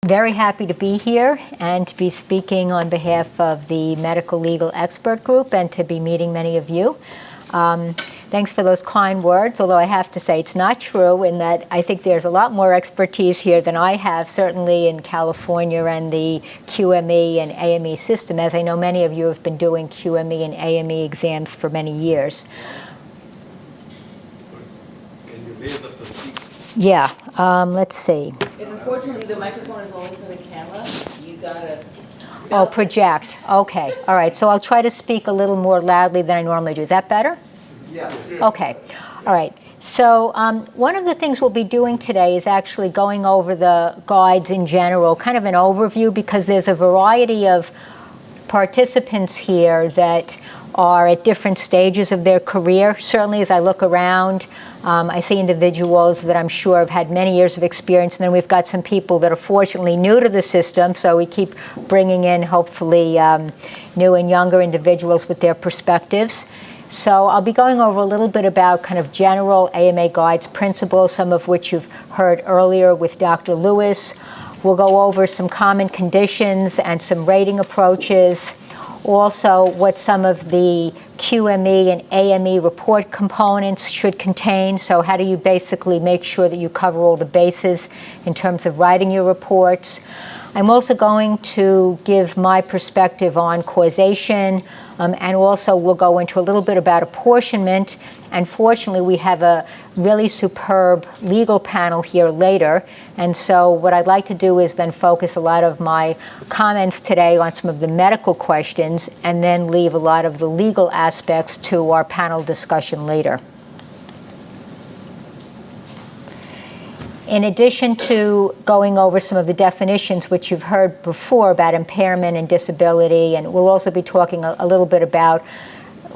Very happy to be here and to be speaking on behalf of the Medical Legal Expert Group and to be meeting many of you. Thanks for those kind words, although I have to say it's not true in that I think there's a lot more expertise here than I have, certainly in California and the QME and AME system, as I know many of you have been doing QME and AME exams for many years. Can you raise up the seat? Yeah, let's see. And unfortunately, the microphone is only for the camera. You gotta. Oh, project. Okay. All right. So I'll try to speak a little more loudly than I normally do. Is that better? Yeah. Okay. All right. So one of the things we'll be doing today is actually going over the guides in general, kind of an overview, because there's a variety of participants here that are at different stages of their career. Certainly, as I look around, I see individuals that I'm sure have had many years of experience, and then we've got some people that are fortunately new to the system, so we keep bringing in, hopefully, new and younger individuals with their perspectives. So I'll be going over a little bit about kind of general AMA guides principles, some of which you've heard earlier with Dr. Lewis. We'll go over some common conditions and some rating approaches. Also, what some of the QME and AME report components should contain. So how do you basically make sure that you cover all the bases in terms of writing your reports? I'm also going to give my perspective on causation, and also we'll go into a little bit about apportionment. And fortunately, we have a really superb legal panel here later. And so what I'd like to do is then focus a lot of my comments today on some of the medical questions and then leave a lot of the legal aspects to our panel discussion later. In addition to going over some of the definitions which you've heard before about impairment and disability, and we'll also be talking a little bit about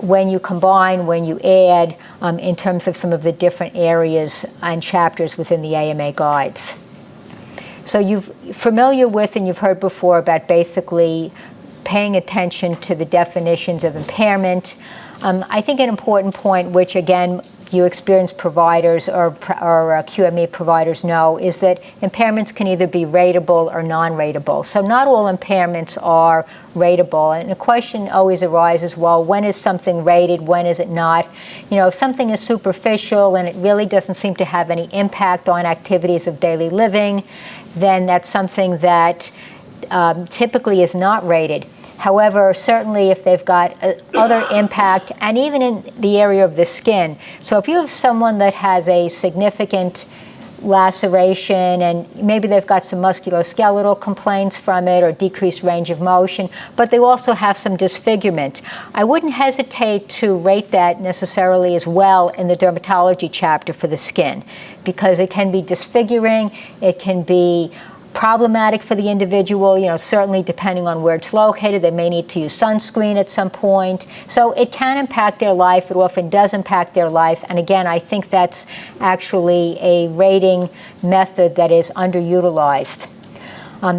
when you combine, when you add, in terms of some of the different areas and chapters within the AMA guides. So you're familiar with and you've heard before about basically paying attention to the definitions of impairment. I think an important point, which again, you experienced providers or QME providers know, is that impairments can either be rateable or non-rateable. So not all impairments are rateable. And the question always arises, well, when is something rated, when is it not? You know, if something is superficial and it really doesn't seem to have any impact on activities of daily living, then that's something that typically is not rated. However, certainly if they've got other impact, and even in the area of the skin. So if you have someone that has a significant laceration and maybe they've got some musculoskeletal complaints from it or decreased range of motion, but they also have some disfigurement, I wouldn't hesitate to rate that necessarily as well in the dermatology chapter for the skin, because it can be disfiguring, it can be problematic for the individual, you know, certainly depending on where it's located. They may need to use sunscreen at some point. So it can impact their life. It often does impact their life. And again, I think that's actually a rating method that is underutilized.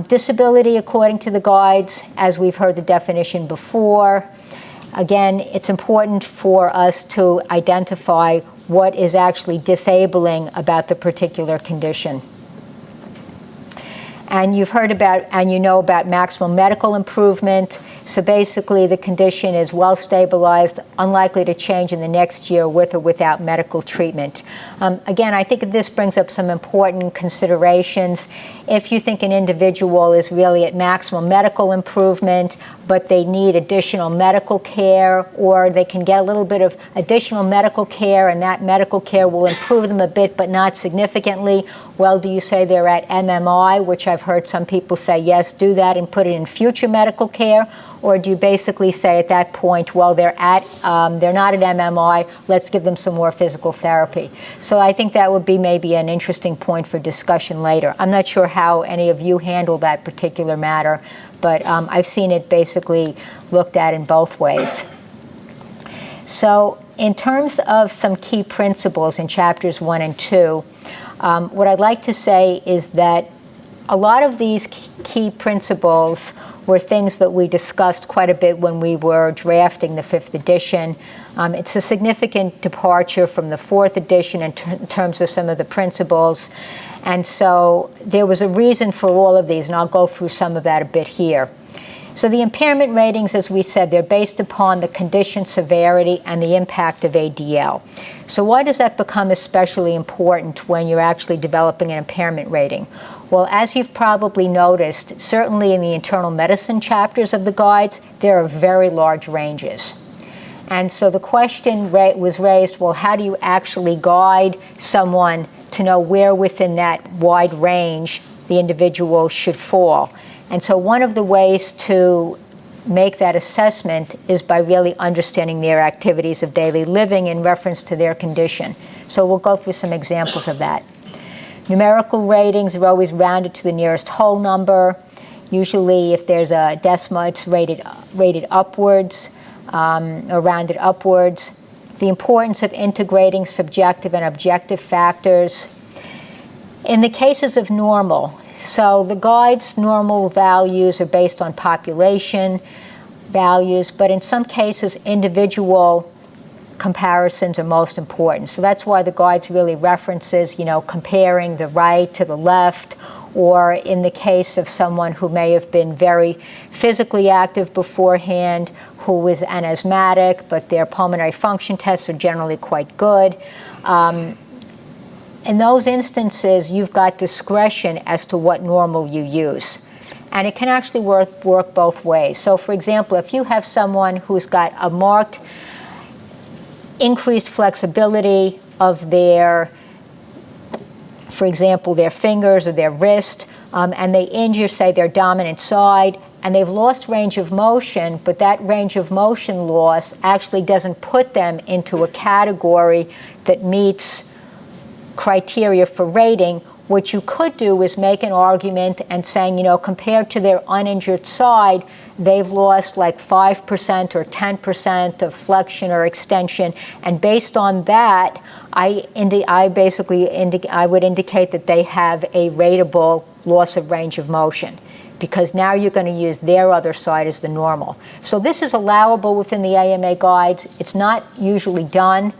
Disability, according to the guides, as we've heard the definition before, again, it's important for us to identify what is actually disabling about the particular condition. And you've heard about, and you know about maximum medical improvement. So basically the condition is well stabilized, unlikely to change in the next year with or without medical treatment. Again, I think this brings up some important considerations. If you think an individual is really at maximum medical improvement, but they need additional medical care, or they can get a little bit of additional medical care and that medical care will improve them a bit but not significantly, well, do you say they're at MMI, which I've heard some people say, yes, do that and put it in future medical care? Or do you basically say at that point, well, they're not at MMI, let's give them some more physical therapy? So I think that would be maybe an interesting point for discussion later. I'm not sure how any of you handle that particular matter, but I've seen it basically looked at in both ways. So in terms of some key principles in chapters 1 and 2, what I'd like to say is that a lot of these key principles were things that we discussed quite a bit when we were drafting the 5th edition. It's a significant departure from the 4th edition in terms of some of the principles. And so there was a reason for all of these, and I'll go through some of that a bit here. So the impairment ratings, as we said, they're based upon the condition severity and the impact of ADL. So why does that become especially important when you're actually developing an impairment rating? Well, as you've probably noticed, certainly in the internal medicine chapters of the guides, there are very large ranges. And so the question was raised, well, how do you actually guide someone to know where within that wide range the individual should fall? And so one of the ways to make that assessment is by really understanding their activities of daily living in reference to their condition. So we'll go through some examples of that. Numerical ratings are always rounded to the nearest whole number. Usually if there's a decimal, it's rated upwards or rounded upwards. The importance of integrating subjective and objective factors. In the cases of normal, so the guide's normal values are based on population values, but in some cases individual comparisons are most important. So that's why the guides really references, comparing the right to the left, or in the case of someone who may have been very physically active beforehand, who was an asthmatic, but their pulmonary function tests are generally quite good. In those instances, you've got discretion as to what normal you use. And it can actually work both ways. So for example, if you have someone who's got a marked increased flexibility of their, for example, their fingers or their wrist, and they injure, say, their dominant side, and they've lost range of motion, but that range of motion loss actually doesn't put them into a category that meets criteria for rating, what you could do is make an argument and saying, compared to their uninjured side, they've lost like 5% or 10% of flexion or extension, and based on that, I would indicate that they have a rateable loss of range of motion, because now you're going to use their other side as the normal. So this is allowable within the AMA guides. It's not usually done.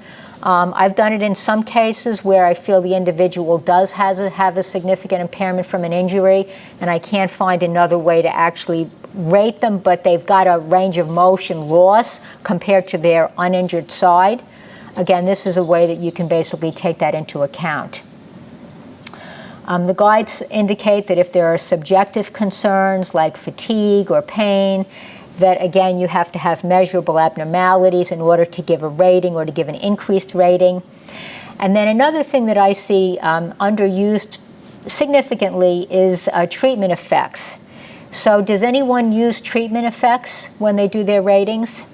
I've done it in some cases where I feel the individual does have a significant impairment from an injury, and I can't find another way to actually rate them, but they've got a range of motion loss compared to their uninjured side. Again, this is a way that you can basically take that into account. The guides indicate that if there are subjective concerns like fatigue or pain, that again you have to have measurable abnormalities in order to give a rating or to give an increased rating. And then another thing that I see underused significantly is treatment effects. So does anyone use treatment effects when they do their ratings?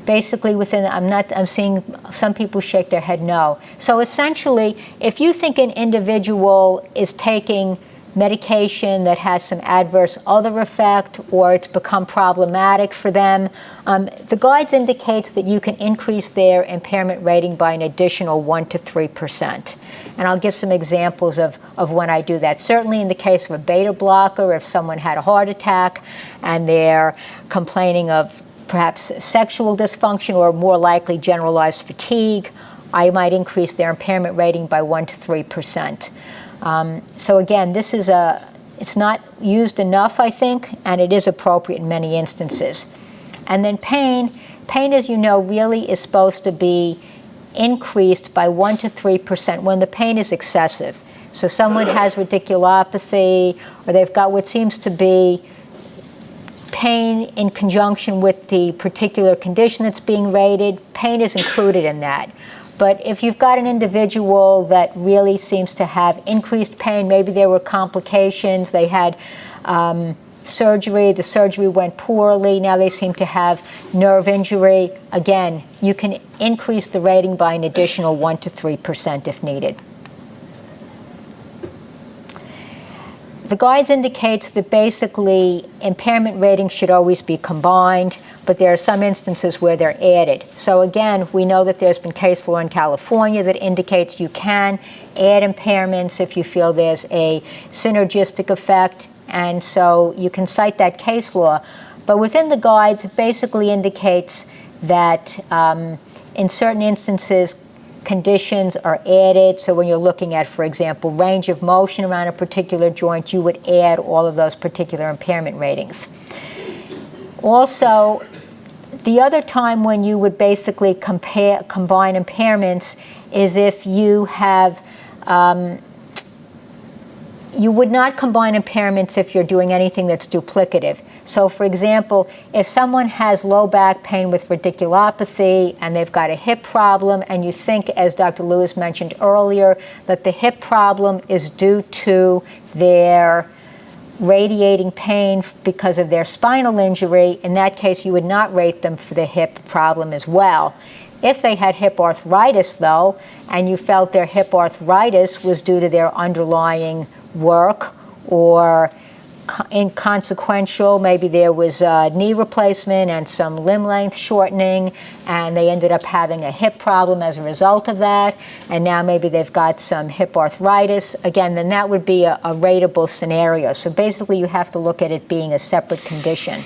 Basically I'm seeing some people shake their head no. So essentially, if you think an individual is taking medication that has some adverse other effect, or it's become problematic for them, the guides indicates that you can increase their impairment rating by an additional 1 to 3%. And I'll give some examples of when I do that. Certainly in the case of a beta blocker, if someone had a heart attack and they're complaining of perhaps sexual dysfunction or more likely generalized fatigue, I might increase their impairment rating by 1 to 3%. So again, it's not used enough, I think, and it is appropriate in many instances. And then pain, as you know, really is supposed to be increased by 1 to 3% when the pain is excessive. So someone has radiculopathy, or they've got what seems to be pain in conjunction with the particular condition that's being rated, pain is included in that. But if you've got an individual that really seems to have increased pain, maybe there were complications, they had surgery, the surgery went poorly, now they seem to have nerve injury, again, you can increase the rating by an additional 1 to 3% if needed. The guides indicates that basically impairment ratings should always be combined, but there are some instances where they're added. So again, we know that there's been case law in California that indicates you can add impairments if you feel there's a synergistic effect and so you can cite that case law. But within the guides, it basically indicates that in certain instances, conditions are added. So when you're looking at, for example, range of motion around a particular joint, you would add all of those particular impairment ratings. Also, the other time when you would basically combine impairments is if you have, you would not combine impairments if you're doing anything that's duplicative. So for example, if someone has low back pain with radiculopathy and they've got a hip problem, and you think, as Dr. Lewis mentioned earlier, that the hip problem is due to their radiating pain because of their spinal injury, in that case you would not rate them for the hip problem as well. If they had hip arthritis though, and you felt their hip arthritis was due to their underlying work or inconsequential, maybe there was a knee replacement and some limb length shortening, and they ended up having a hip problem as a result of that, and now maybe they've got some hip arthritis, again, then that would be a rateable scenario. So basically you have to look at it being a separate condition.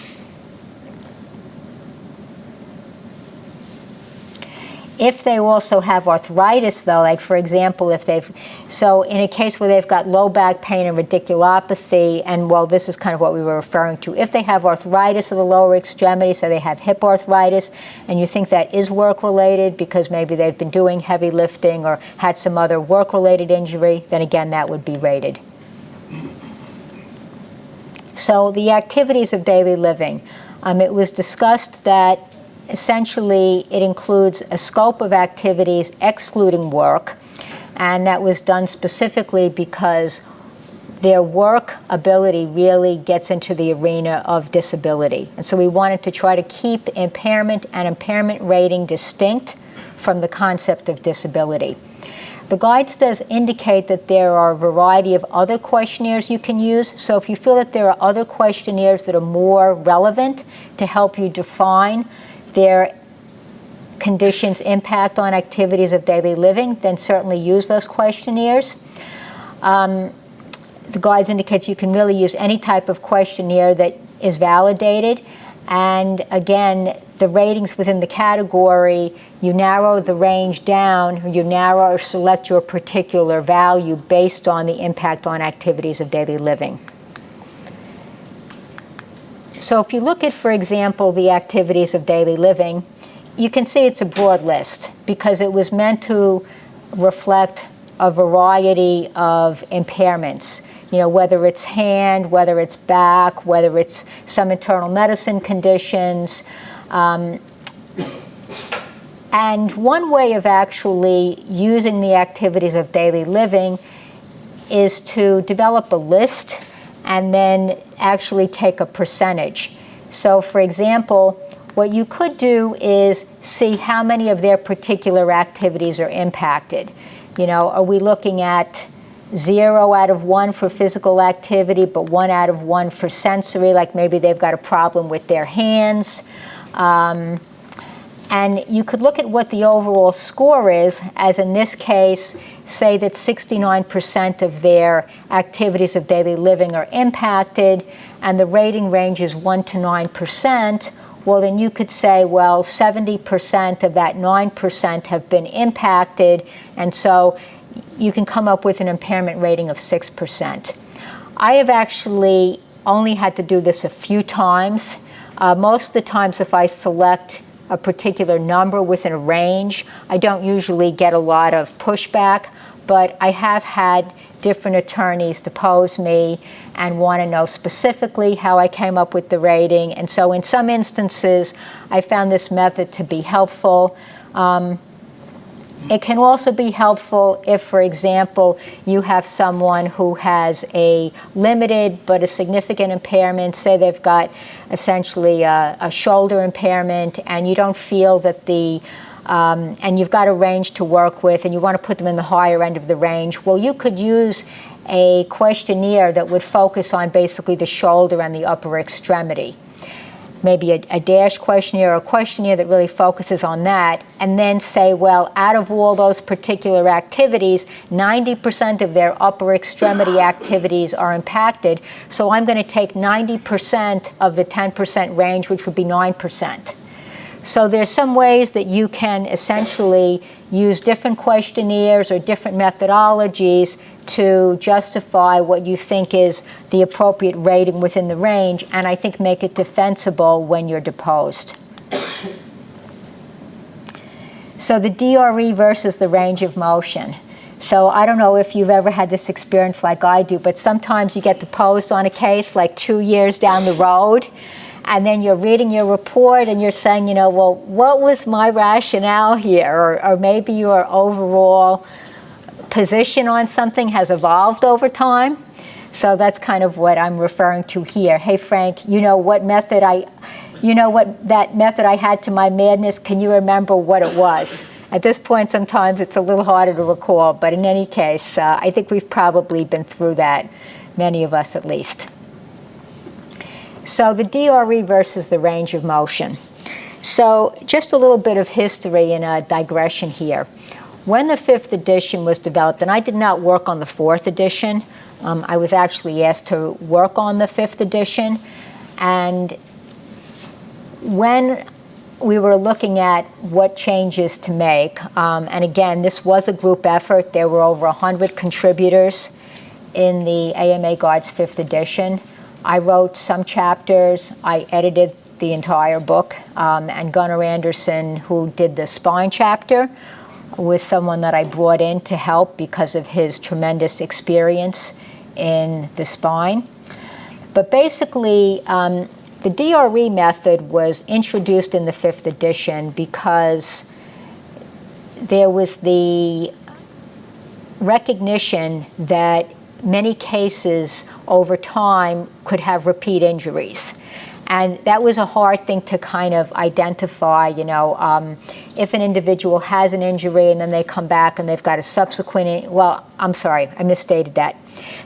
If they also have arthritis, though, like for example, if they've, so in a case where they've got low back pain and radiculopathy, and well, this is kind of what we were referring to, if they have arthritis of the lower extremity, so they have hip arthritis, and you think that is work-related because maybe they've been doing heavy lifting or had some other work-related injury, then again, that would be rated. So the activities of daily living. It was discussed that essentially, it includes a scope of activities excluding work, and that was done specifically because their work ability really gets into the arena of disability. And so we wanted to try to keep impairment and impairment rating distinct from the concept of disability. The guides does indicate that there are a variety of other questionnaires you can use. So if you feel that there are other questionnaires that are more relevant to help you define their conditions' impact on activities of daily living, then certainly use those questionnaires. The guides indicate you can really use any type of questionnaire that is validated. And again, the ratings within the category, you narrow the range down, or you narrow or select your particular value based on the impact on activities of daily living. So if you look at, for example, the activities of daily living, you can see it's a broad list because it was meant to reflect a variety of impairments. You know, whether it's hand, whether it's back, whether it's some internal medicine conditions. And one way of actually using the activities of daily living is to develop a list and then actually take a percentage. So for example, what you could do is see how many of their particular activities are impacted. You know, are we looking at 0 out of 1 for physical activity, but 1 out of 1 for sensory, like maybe they've got a problem with their hands. And you could look at what the overall score is, as in this case, say that 69% of their activities of daily living are impacted, and the rating range is 1 to 9%, well then you could say, well, 70% of that 9% have been impacted, and so you can come up with an impairment rating of 6%. I have actually only had to do this a few times. Most of the times if I select a particular number within a range, I don't usually get a lot of pushback, but I have had different attorneys depose me and want to know specifically how I came up with the rating. And so in some instances, I found this method to be helpful. It can also be helpful if, for example, you have someone who has a limited but a significant impairment, say they've got essentially a shoulder impairment, and you don't feel that and you've got a range to work with, and you want to put them in the higher end of the range. Well, you could use a questionnaire that would focus on basically the shoulder and the upper extremity. maybe a dash questionnaire or a questionnaire that really focuses on that, and then say, well, out of all those particular activities, 90% of their upper extremity activities are impacted, so I'm going to take 90% of the 10% range, which would be 9%. So there's some ways that you can essentially use different questionnaires or different methodologies to justify what you think is the appropriate rating within the range, and I think make it defensible when you're deposed. So the DRE versus the range of motion. So I don't know if you've ever had this experience like I do, but sometimes you get deposed on a case like 2 years down the road, and then you're reading your report and you're saying, you know, well, what was my rationale here? Or maybe your overall position on something has evolved over time. So that's kind of what I'm referring to here. Hey, Frank, you know what that method I had to my madness, can you remember what it was? At this point, sometimes it's a little harder to recall, but in any case, I think we've probably been through that, many of us at least. So the DRE versus the range of motion. So just a little bit of history and a digression here. When the 5th edition was developed, and I did not work on the 4th edition, I was actually asked to work on the 5th edition, and when we were looking at what changes to make, and again, this was a group effort. There were over 100 contributors in the AMA Guide's 5th edition. I wrote some chapters. I edited the entire book, and Gunnar Anderson, who did the spine chapter, was someone that I brought in to help because of his tremendous experience in the spine. But basically, the DRE method was introduced in the 5th edition because there was the recognition that many cases over time could have repeat injuries. And that was a hard thing to kind of identify, you know, if an individual has an injury and then they come back and they've got a subsequent, well, I'm sorry, I misstated that.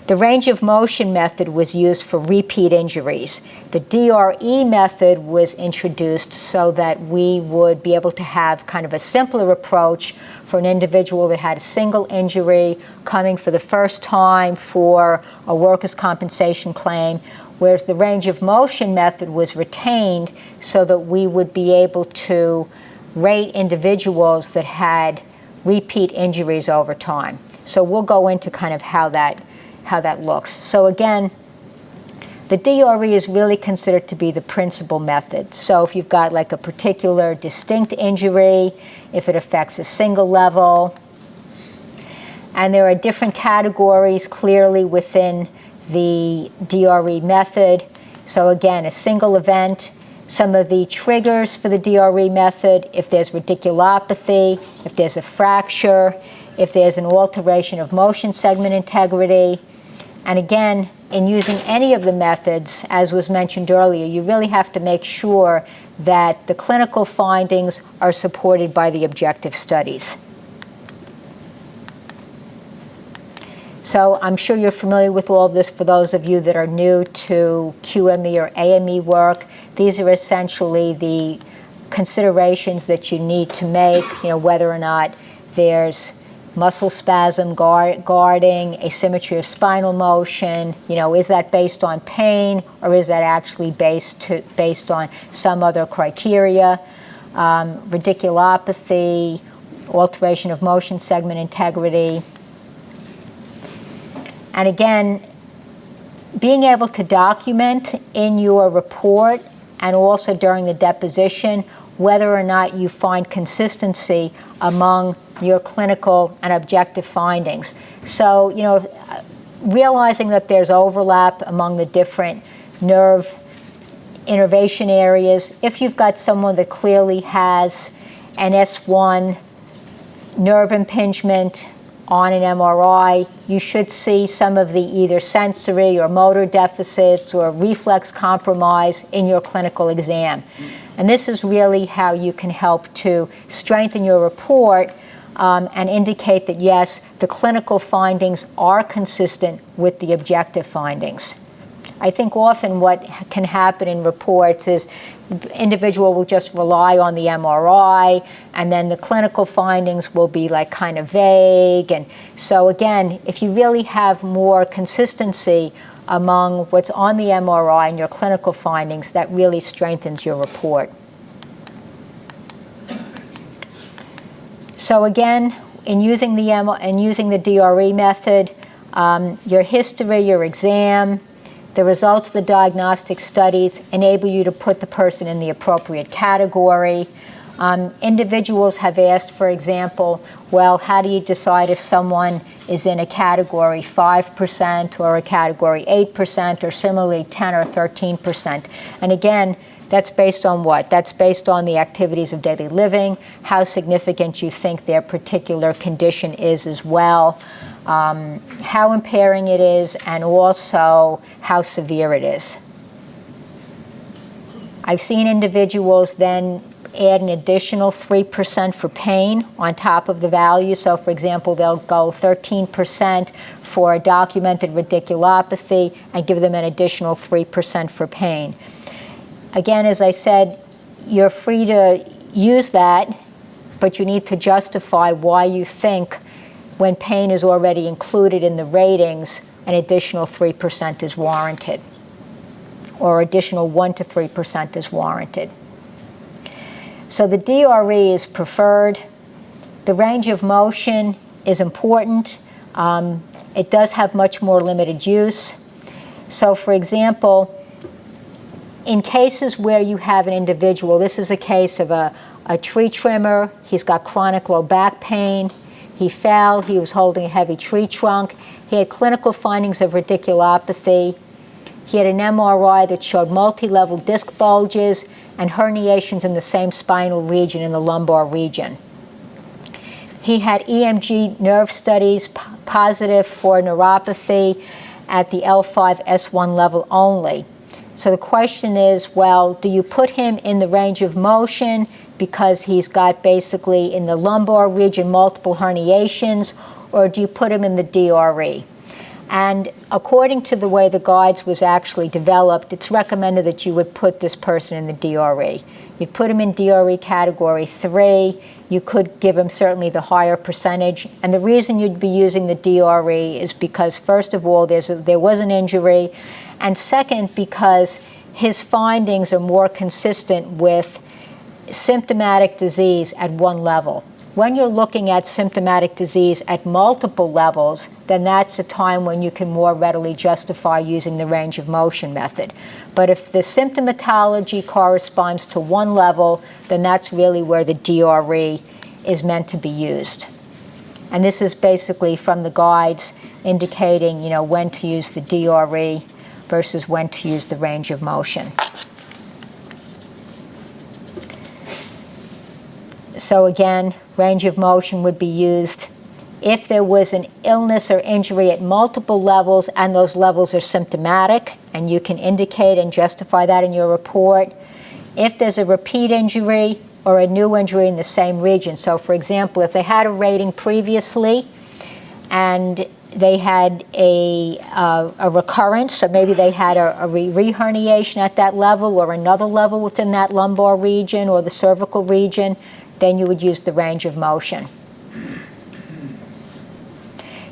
The range of motion method was used for repeat injuries. The DRE method was introduced so that we would be able to have kind of a simpler approach for an individual that had a single injury coming for the first time for a workers' compensation claim, whereas the range of motion method was retained so that we would be able to rate individuals that had repeat injuries over time. So we'll go into kind of how that looks. So again, the DRE is really considered to be the principal method. So if you've got like a particular distinct injury, if it affects a single level, and there are different categories clearly within the DRE method. So again, a single event, some of the triggers for the DRE method, if there's radiculopathy, if there's a fracture, if there's an alteration of motion segment integrity. And again, in using any of the methods, as was mentioned earlier, you really have to make sure that the clinical findings are supported by the objective studies. So I'm sure you're familiar with all of this for those of you that are new to QME or AME work. These are essentially the considerations that you need to make, you know, whether or not there's muscle spasm, guarding, asymmetry of spinal motion, you know, is that based on pain or is that actually based on some other criteria? Radiculopathy, alteration of motion segment integrity. And again, being able to document in your report and also during the deposition whether or not you find consistency among your clinical and objective findings. So, you know, realizing that there's overlap among the different nerve innervation areas. If you've got someone that clearly has an S1 nerve impingement on an MRI, you should see some of the either sensory or motor deficits or reflex compromise in your clinical exam. And this is really how you can help to strengthen your report and indicate that, yes, the clinical findings are consistent with the objective findings. I think often what can happen in reports is the individual will just rely on the MRI, and then the clinical findings will be like kind of vague. And so again, if you really have more consistency among what's on the MRI and your clinical findings, that really strengthens your report. So again, in using the DRE method, your history, your exam, the results of the diagnostic studies enable you to put the person in the appropriate category. Individuals have asked, for example, well, how do you decide if someone is in a category 5% or a category 8% or similarly 10 or 13%? And again, that's based on what? That's based on the activities of daily living, how significant you think their particular condition is as well, how impairing it is, and also how severe it is. I've seen individuals then add an additional 3% for pain on top of the value. So for example, they'll go 13% for a documented radiculopathy and give them an additional 3% for pain. Again, as I said, you're free to use that, but you need to justify why you think when pain is already included in the ratings, an additional 3% is warranted, or additional 1 to 3% is warranted. So the DRE is preferred. The range of motion is important. It does have much more limited use. So for example, in cases where you have an individual, this is a case of a tree trimmer, he's got chronic low back pain, he fell, he was holding a heavy tree trunk, he had clinical findings of radiculopathy, he had an MRI that showed multi-level disc bulges and herniations in the same spinal region, in the lumbar region. He had EMG nerve studies positive for neuropathy at the L5-S1 level only. So the question is, well, do you put him in the range of motion because he's got basically in the lumbar region multiple herniations, or do you put him in the DRE? And according to the way the guides was actually developed, it's recommended that you would put this person in the DRE. You'd put him in DRE category 3. You could give him certainly the higher percentage. And the reason you'd be using the DRE is because, first of all, there was an injury, and second, because his findings are more consistent with symptomatic disease at one level. When you're looking at symptomatic disease at multiple levels, then that's a time when you can more readily justify using the range of motion method. But if the symptomatology corresponds to one level, then that's really where the DRE is meant to be used. And this is basically from the guides indicating, when to use the DRE versus when to use the range of motion. So again, range of motion would be used if there was an illness or injury at multiple levels and those levels are symptomatic, and you can indicate and justify that in your report. If there's a repeat injury or a new injury in the same region. So for example, if they had a rating previously and they had a recurrence, so maybe they had a re-herniation at that level or another level within that lumbar region or the cervical region, then you would use the range of motion.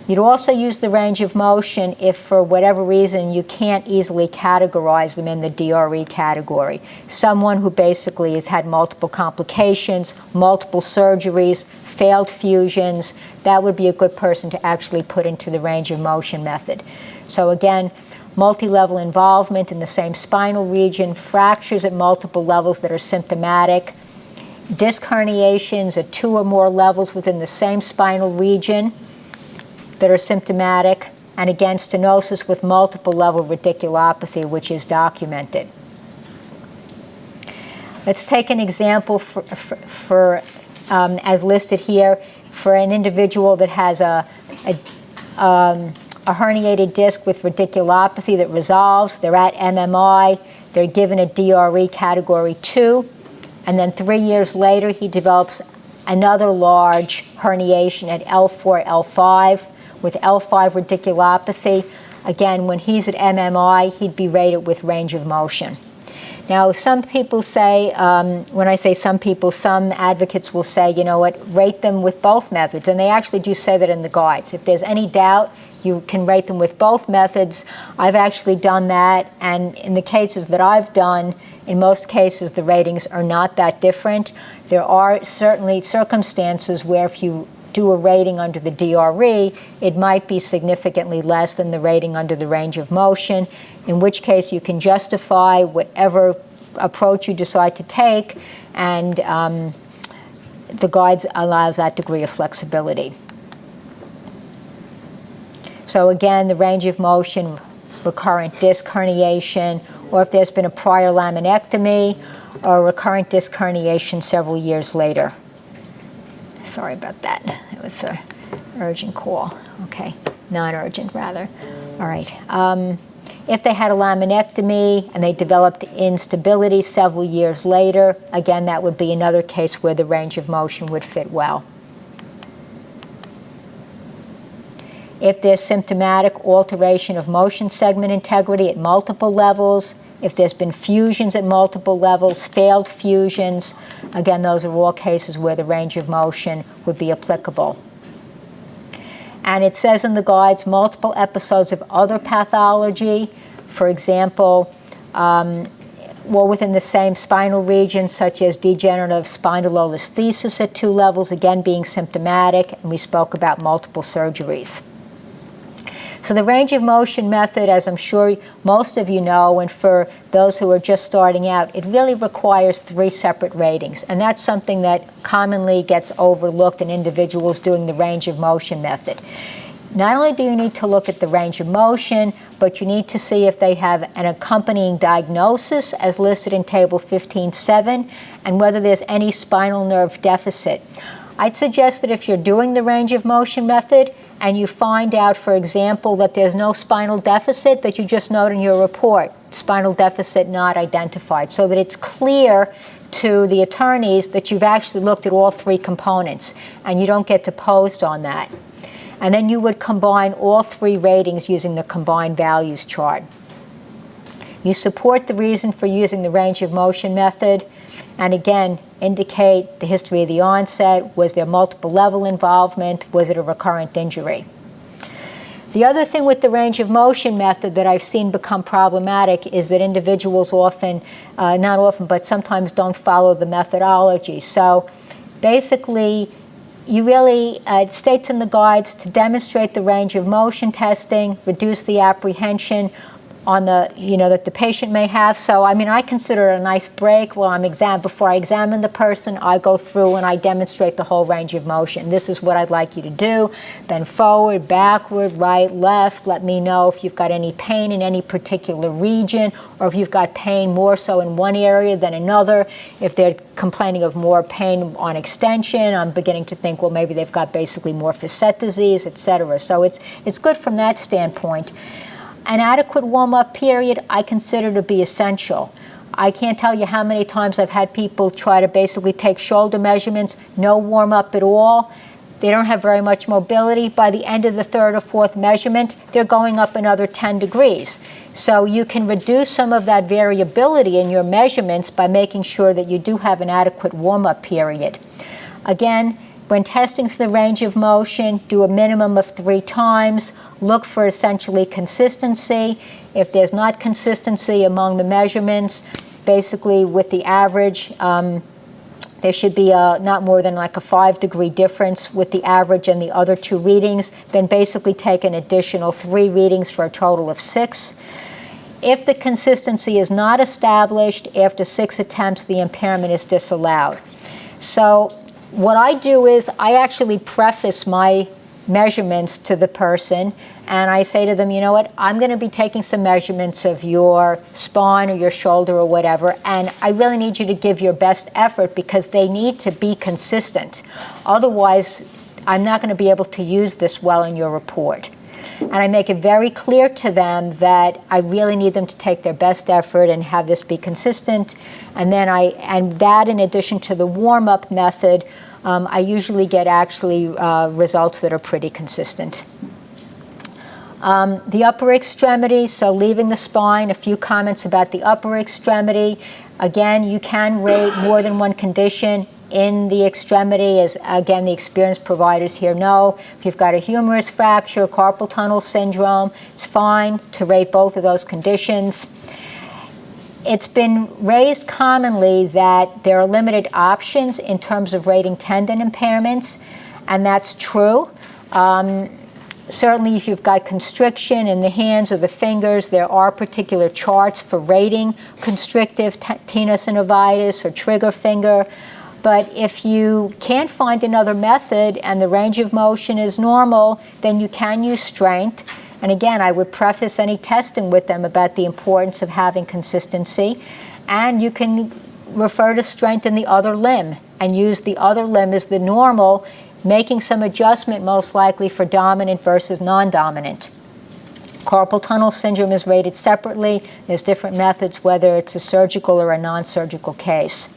You'd also use the range of motion if, for whatever reason, you can't easily categorize them in the DRE category. Someone who basically has had multiple complications, multiple surgeries, failed fusions, that would be a good person to actually put into the range of motion method. So again, multi-level involvement in the same spinal region, fractures at multiple levels that are symptomatic, disc herniations at 2 or more levels within the same spinal region that are symptomatic, and again, stenosis with multiple level radiculopathy, which is documented. Let's take an example for as listed here, for an individual that has a herniated disc with radiculopathy that resolves. They're at MMI. They're given a DRE category 2. And then 3 years later, he develops another large herniation at L4, L5 with L5 radiculopathy. again, when he's at MMI, he'd be rated with range of motion. Now, some people say, when I say some people, some advocates will say, you know what, rate them with both methods. And they actually do say that in the guides. If there's any doubt, you can rate them with both methods. I've actually done that. And in the cases that I've done, in most cases, the ratings are not that different. There are certainly circumstances where if you do a rating under the DRE, it might be significantly less than the rating under the range of motion, in which case you can justify whatever approach you decide to take, and the guides allows that degree of flexibility. So again, the range of motion, recurrent disc herniation, or if there's been a prior laminectomy, or recurrent disc herniation several years later. Sorry about that. It was an urgent call. Okay, non-urgent rather. All right. If they had a laminectomy and they developed instability several years later, again, that would be another case where the range of motion would fit well. If there's symptomatic alteration of motion segment integrity at multiple levels, if there's been fusions at multiple levels, failed fusions, again, those are all cases where the range of motion would be applicable. And it says in the guides multiple episodes of other pathology, for example, within the same spinal region, such as degenerative spondylolisthesis at 2 levels, again being symptomatic, and we spoke about multiple surgeries. So the range of motion method, as I'm sure most of you know, and for those who are just starting out, it really requires 3 separate ratings. And that's something that commonly gets overlooked in individuals doing the range of motion method. Not only do you need to look at the range of motion, but you need to see if they have an accompanying diagnosis as listed in Table 15.7, and whether there's any spinal nerve deficit. I'd suggest that if you're doing the range of motion method, and you find out, for example, that there's no spinal deficit, that you just note in your report, spinal deficit not identified, so that it's clear to the attorneys that you've actually looked at all 3 components, and you don't get deposed on that. And then you would combine all 3 ratings using the combined values chart. You support the reason for using the range of motion method, and again, indicate the history of the onset. Was there multiple level involvement? Was it a recurrent injury? The other thing with the range of motion method that I've seen become problematic is that individuals often, not often, but sometimes don't follow the methodology. So basically, you really, it states in the guides to demonstrate the range of motion testing, reduce the apprehension on the, that the patient may have. So, I mean, I consider it a nice break. Well, before I examine the person, I go through and I demonstrate the whole range of motion. This is what I'd like you to do. Bend forward, backward, right, left. Let me know if you've got any pain in any particular region, or if you've got pain more so in one area than another. If they're complaining of more pain on extension, I'm beginning to think, well, maybe they've got basically more facet disease, etc. So it's good from that standpoint. An adequate warm-up period I consider to be essential. I can't tell you how many times I've had people try to basically take shoulder measurements, no warm-up at all. They don't have very much mobility. By the end of the 3rd or 4th measurement, they're going up another 10 degrees. So you can reduce some of that variability in your measurements by making sure that you do have an adequate warm-up period. Again, when testing the range of motion, do a minimum of 3 times. Look for essentially consistency. If there's not consistency among the measurements, basically with the average, there should be not more than like a 5-degree difference with the average and the other 2 readings. Then basically take an additional 3 readings for a total of 6. If the consistency is not established after 6 attempts, the impairment is disallowed. So what I do is I actually preface my measurements to the person, and I say to them, you know what, I'm going to be taking some measurements of your spine or your shoulder or whatever, and I really need you to give your best effort because they need to be consistent. Otherwise, I'm not going to be able to use this well in your report. And I make it very clear to them that I really need them to take their best effort and have this be consistent. And then that in addition to the warm-up method, I usually get actually results that are pretty consistent. The upper extremity, so leaving the spine, a few comments about the upper extremity. Again, you can rate more than one condition in the extremity, as again the experienced providers here know. If you've got a humerus fracture, carpal tunnel syndrome, it's fine to rate both of those conditions. It's been raised commonly that there are limited options in terms of rating tendon impairments, and that's true. Certainly if you've got constriction in the hands or the fingers, there are particular charts for rating constrictive tenosynovitis or trigger finger. But if you can't find another method and the range of motion is normal, then you can use strength. And again, I would preface any testing with them about the importance of having consistency. And you can refer to strength in the other limb and use the other limb as the normal, making some adjustment most likely for dominant versus non-dominant. Carpal tunnel syndrome is rated separately. There's different methods, whether it's a surgical or a non-surgical case.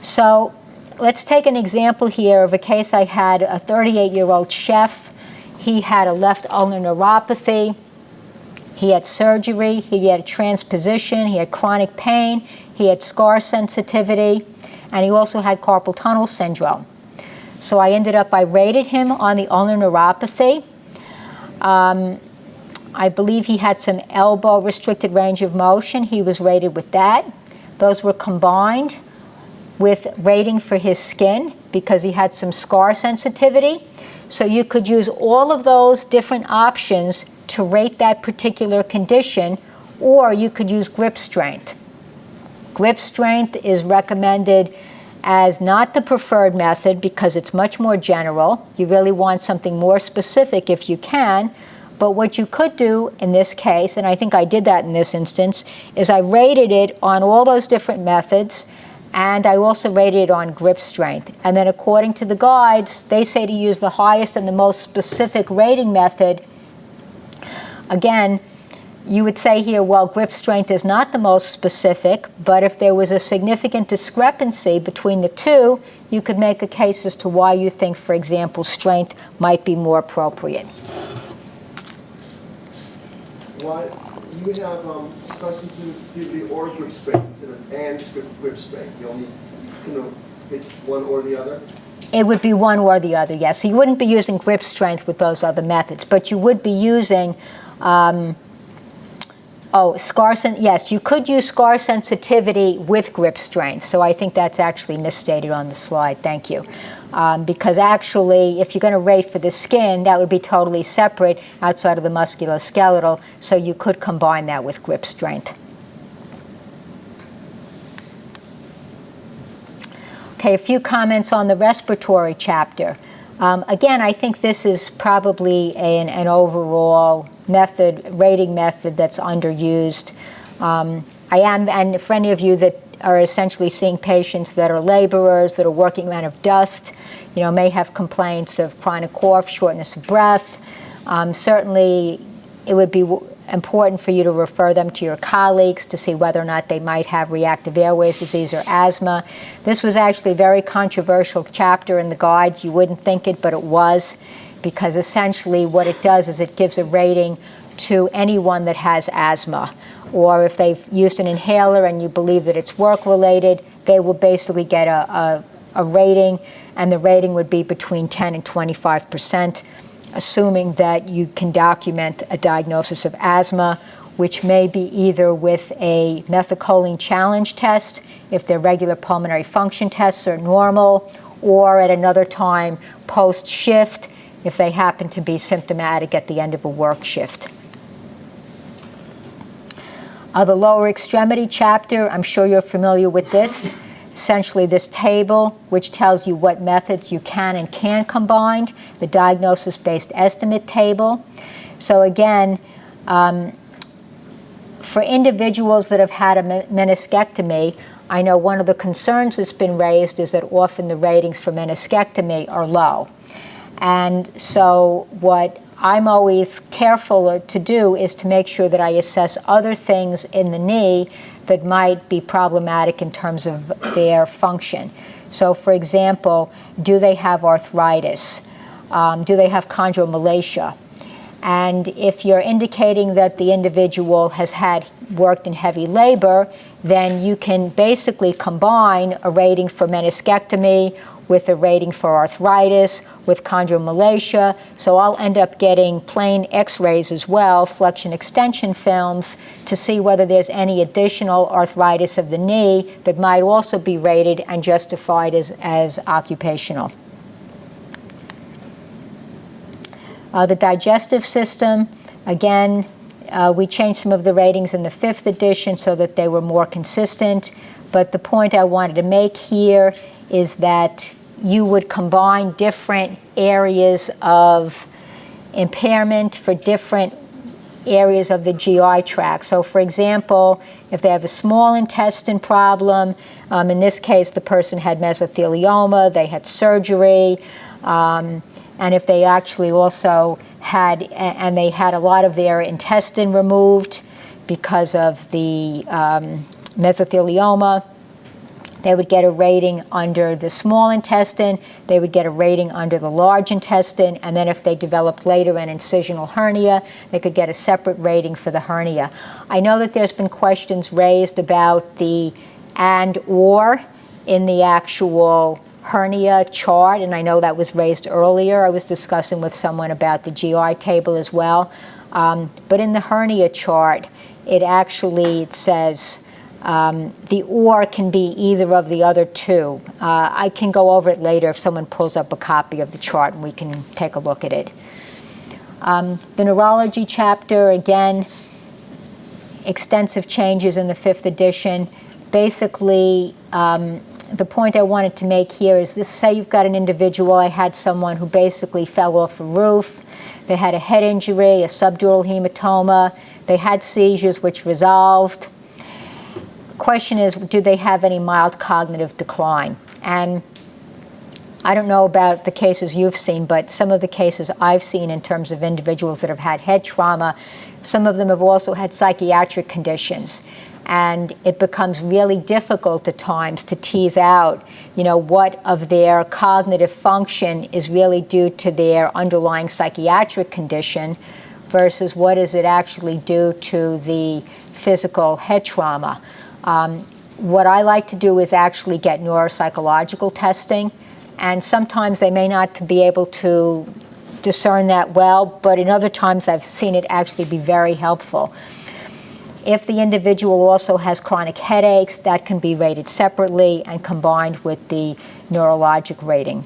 So let's take an example here of a case I had, a 38-year-old chef. He had a left ulnar neuropathy. He had surgery. He had a transposition. He had chronic pain. He had scar sensitivity. And he also had carpal tunnel syndrome. So I rated him on the ulnar neuropathy. I believe he had some elbow restricted range of motion. He was rated with that. Those were combined with rating for his skin because he had some scar sensitivity. So you could use all of those different options to rate that particular condition, or you could use grip strength. Grip strength is recommended as not the preferred method because it's much more general. You really want something more specific if you can. But what you could do in this case, and I think I did that in this instance, is I rated it on all those different methods, and I also rated it on grip strength. And then according to the guides, they say to use the highest and the most specific rating method. Again, you would say here, well, grip strength is not the most specific, but if there was a significant discrepancy between the two, you could make a case as to why you think, for example, strength might be more appropriate. Why you have scar sensitivity or grip strength and grip strength? You only, it's one or the other? It would be one or the other, yes. So you wouldn't be using grip strength with those other methods, but you would be using, yes, you could use scar sensitivity with grip strength. So I think that's actually misstated on the slide. Thank you. Because actually, if you're going to rate for the skin, that would be totally separate outside of the musculoskeletal, so you could combine that with grip strength. Okay, a few comments on the respiratory chapter. Again, I think this is probably an overall rating method that's underused. And for any of you that are essentially seeing patients that are laborers, that are working out of dust, may have complaints of chronic cough, shortness of breath. Certainly, it would be important for you to refer them to your colleagues to see whether or not they might have reactive airways disease or asthma. This was actually a very controversial chapter in the guides. You wouldn't think it, but it was, because essentially what it does is it gives a rating to anyone that has asthma. Or if they've used an inhaler and you believe that it's work-related, they will basically get a rating, and the rating would be between 10 and 25%, assuming that you can document a diagnosis of asthma, which may be either with a methacholine challenge test, if their regular pulmonary function tests are normal, or at another time post-shift, if they happen to be symptomatic at the end of a work shift. The lower extremity chapter, I'm sure you're familiar with this. Essentially this table, which tells you what methods you can and can't combine, the diagnosis-based estimate table. So again, for individuals that have had a meniscectomy, I know one of the concerns that's been raised is that often the ratings for meniscectomy are low. And so what I'm always careful to do is to make sure that I assess other things in the knee that might be problematic in terms of their function. So for example, do they have arthritis? Do they have chondromalacia? And if you're indicating that the individual has worked in heavy labor, then you can basically combine a rating for meniscectomy with a rating for arthritis, with chondromalacia. So I'll end up getting plain x-rays as well, flexion extension films, to see whether there's any additional arthritis of the knee that might also be rated and justified as occupational. The digestive system, again, we changed some of the ratings in the 5th edition so that they were more consistent. But the point I wanted to make here is that you would combine different areas of impairment for different areas of the GI tract. So for example, if they have a small intestine problem, in this case the person had mesothelioma, they had surgery, and if they actually also had, and they had a lot of their intestine removed because of the mesothelioma, they would get a rating under the small intestine, they would get a rating under the large intestine, and then if they developed later an incisional hernia, they could get a separate rating for the hernia. I know that there's been questions raised about the and/or in the actual hernia chart, and I know that was raised earlier. I was discussing with someone about the GI table as well. But in the hernia chart, it says the or can be either of the other two. I can go over it later if someone pulls up a copy of the chart and we can take a look at it. The neurology chapter, again, extensive changes in the 5th edition. Basically, the point I wanted to make here is this: say you've got an individual, I had someone who basically fell off a roof, they had a head injury, a subdural hematoma, they had seizures which resolved. Question is, do they have any mild cognitive decline? And I don't know about the cases you've seen, but some of the cases I've seen in terms of individuals that have had head trauma, some of them have also had psychiatric conditions. And it becomes really difficult at times to tease out, what of their cognitive function is really due to their underlying psychiatric condition versus what is it actually due to the physical head trauma. What I like to do is actually get neuropsychological testing, and sometimes they may not be able to discern that well, but in other times I've seen it actually be very helpful. If the individual also has chronic headaches, that can be rated separately and combined with the neurologic rating.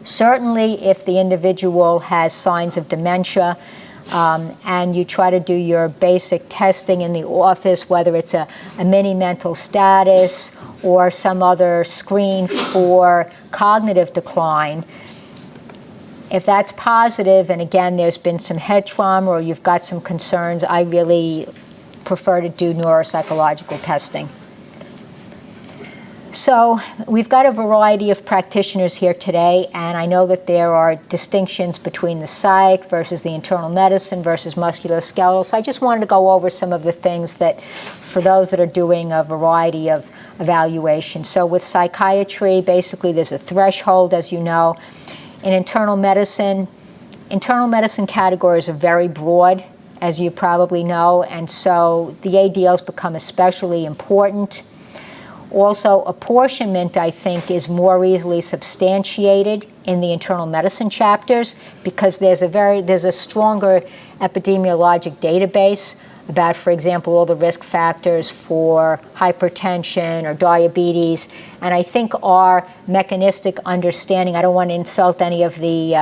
Certainly, if the individual has signs of dementia, and you try to do your basic testing in the office, whether it's a mini mental status or some other screen for cognitive decline, if that's positive, and again, there's been some head trauma or you've got some concerns, I really prefer to do neuropsychological testing. So we've got a variety of practitioners here today, and I know that there are distinctions between the psych versus the internal medicine versus musculoskeletal. So I just wanted to go over some of the things that, for those that are doing a variety of evaluations. So with psychiatry, basically there's a threshold, as you know. In internal medicine categories are very broad, as you probably know, and so the ADLs become especially important. Also, apportionment, I think, is more easily substantiated in the internal medicine chapters because there's a stronger epidemiologic database about, for example, all the risk factors for hypertension or diabetes. And I think our mechanistic understanding, I don't want to insult any of the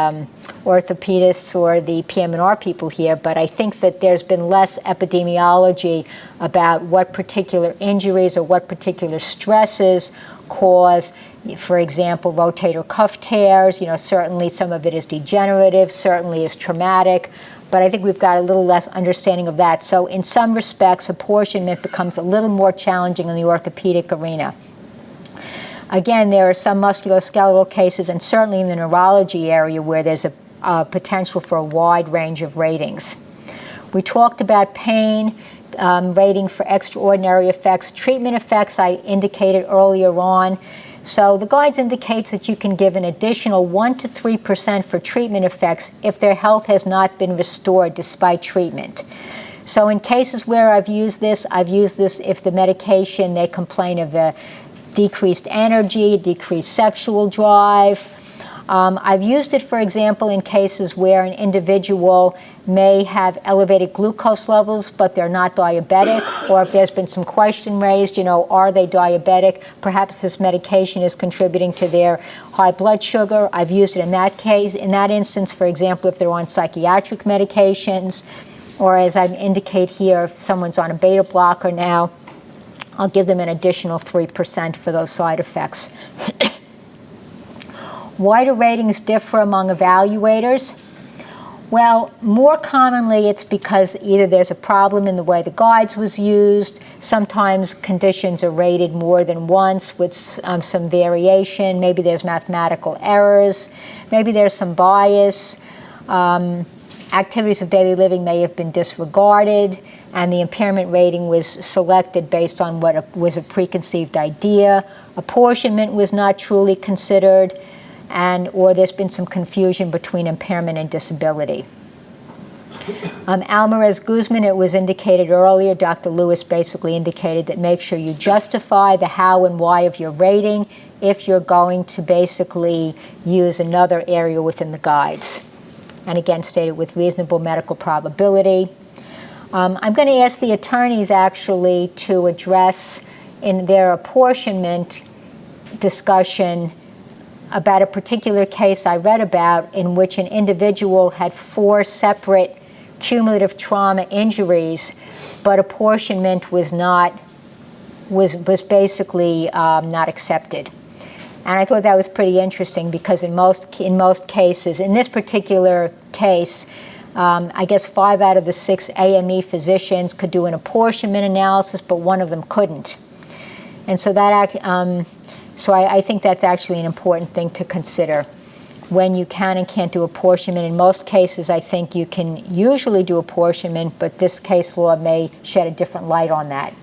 orthopedists or the PM&R people here, but I think that there's been less epidemiology about what particular injuries or what particular stresses cause, for example, rotator cuff tears. Certainly some of it is degenerative, certainly is traumatic, but I think we've got a little less understanding of that. So in some respects, apportionment becomes a little more challenging in the orthopedic arena. Again, there are some musculoskeletal cases, and certainly in the neurology area, where there's a potential for a wide range of ratings. We talked about pain, rating for extraordinary effects. Treatment effects I indicated earlier on. So the guides indicates that you can give an additional 1 to 3% for treatment effects if their health has not been restored despite treatment. So in cases where I've used this if the medication, they complain of a decreased energy, decreased sexual drive. I've used it, for example, in cases where an individual may have elevated glucose levels, but they're not diabetic, or if there's been some question raised, are they diabetic? Perhaps this medication is contributing to their high blood sugar. I've used it in that case, in that instance, for example, if they're on psychiatric medications, or as I indicate here, if someone's on a beta blocker now, I'll give them an additional 3% for those side effects. Why do ratings differ among evaluators? Well, more commonly it's because either there's a problem in the way the guides was used, sometimes conditions are rated more than once with some variation, maybe there's mathematical errors, maybe there's some bias, activities of daily living may have been disregarded, and the impairment rating was selected based on what was a preconceived idea. Apportionment was not truly considered, or there's been some confusion between impairment and disability. Alvarez-Guzman, it was indicated earlier, Dr. Lewis basically indicated that make sure you justify the how and why of your rating if you're going to basically use another area within the guides. And again, stated with reasonable medical probability. I'm going to ask the attorneys actually to address in their apportionment discussion about a particular case I read about in which an individual had 4 separate cumulative trauma injuries, but apportionment was basically not accepted. And I thought that was pretty interesting because in most cases, in this particular case, I guess 5 out of the 6 AME physicians could do an apportionment analysis, but one of them couldn't. And so I think that's actually an important thing to consider when you can and can't do apportionment. In most cases, I think you can usually do apportionment, but this case law may shed a different light on that.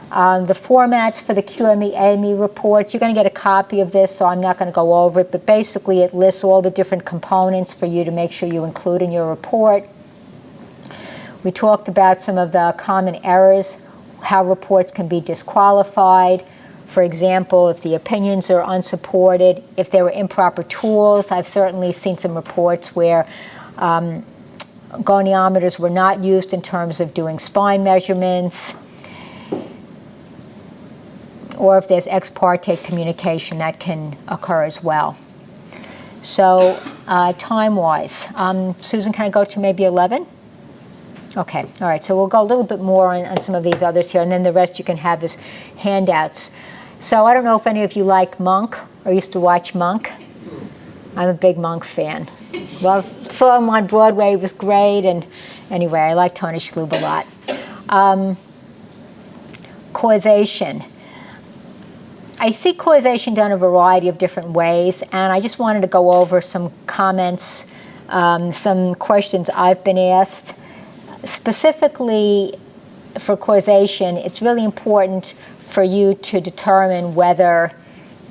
The formats for the QME-AME reports, you're going to get a copy of this, so I'm not going to go over it, but basically it lists all the different components for you to make sure you include in your report. We talked about some of the common errors, how reports can be disqualified. For example, if the opinions are unsupported, if there were improper tools. I've certainly seen some reports where goniometers were not used in terms of doing spine measurements, or if there's ex parte communication, that can occur as well. So time-wise, Susan, can I go to maybe 11? Okay, all right, so we'll go a little bit more on some of these others here, and then the rest you can have as handouts. So I don't know if any of you like Monk or used to watch Monk. I'm a big Monk fan. Well, saw him on Broadway, it was great, and anyway, I like Tony Shalhoub a lot. Causation. I see causation done a variety of different ways, and I just wanted to go over some comments, some questions I've been asked. Specifically for causation, it's really important for you to determine whether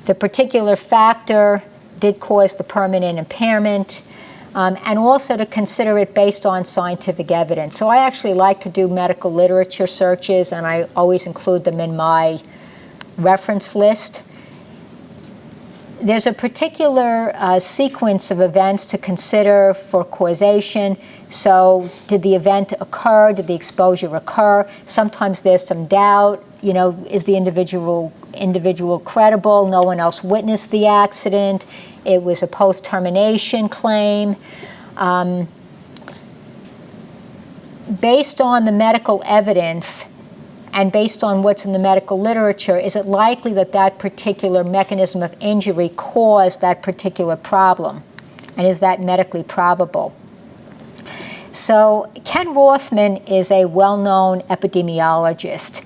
the particular factor did cause the permanent impairment, and also to consider it based on scientific evidence. So I actually like to do medical literature searches, and I always include them in my reference list. There's a particular sequence of events to consider for causation. So did the event occur? Did the exposure occur? Sometimes there's some doubt. Is the individual credible? No one else witnessed the accident. It was a post-termination claim. Based on the medical evidence and based on what's in the medical literature, is it likely that that particular mechanism of injury caused that particular problem? And is that medically probable? So Ken Rothman is a well-known epidemiologist,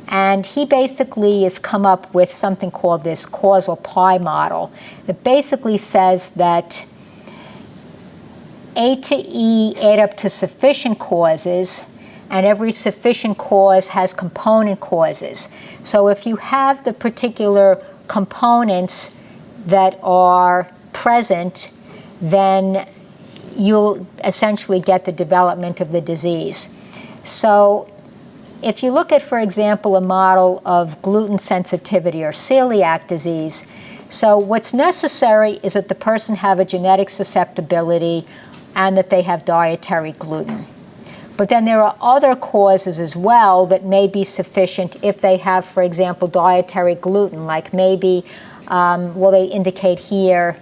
and he basically has come up with something called this causal pie model that basically says that A to E add up to sufficient causes, and every sufficient cause has component causes. So if you have the particular components that are present, then you'll essentially get the development of the disease. So if you look at, for example, a model of gluten sensitivity or celiac disease, so what's necessary is that the person have a genetic susceptibility and that they have dietary gluten. But then there are other causes as well that may be sufficient if they have, for example, dietary gluten, like maybe, well, they indicate here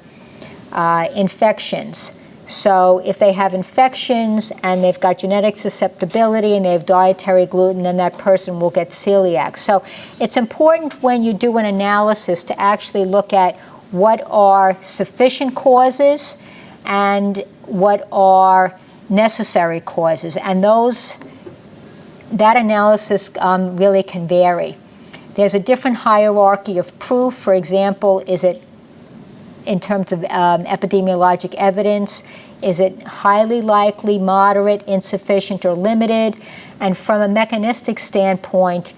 infections. So if they have infections and they've got genetic susceptibility and they have dietary gluten, then that person will get celiac. So it's important when you do an analysis to actually look at what are sufficient causes and what are necessary causes. And that analysis really can vary. There's a different hierarchy of proof. For example, is it in terms of epidemiologic evidence, is it highly likely, moderate, insufficient, or limited? And from a mechanistic standpoint,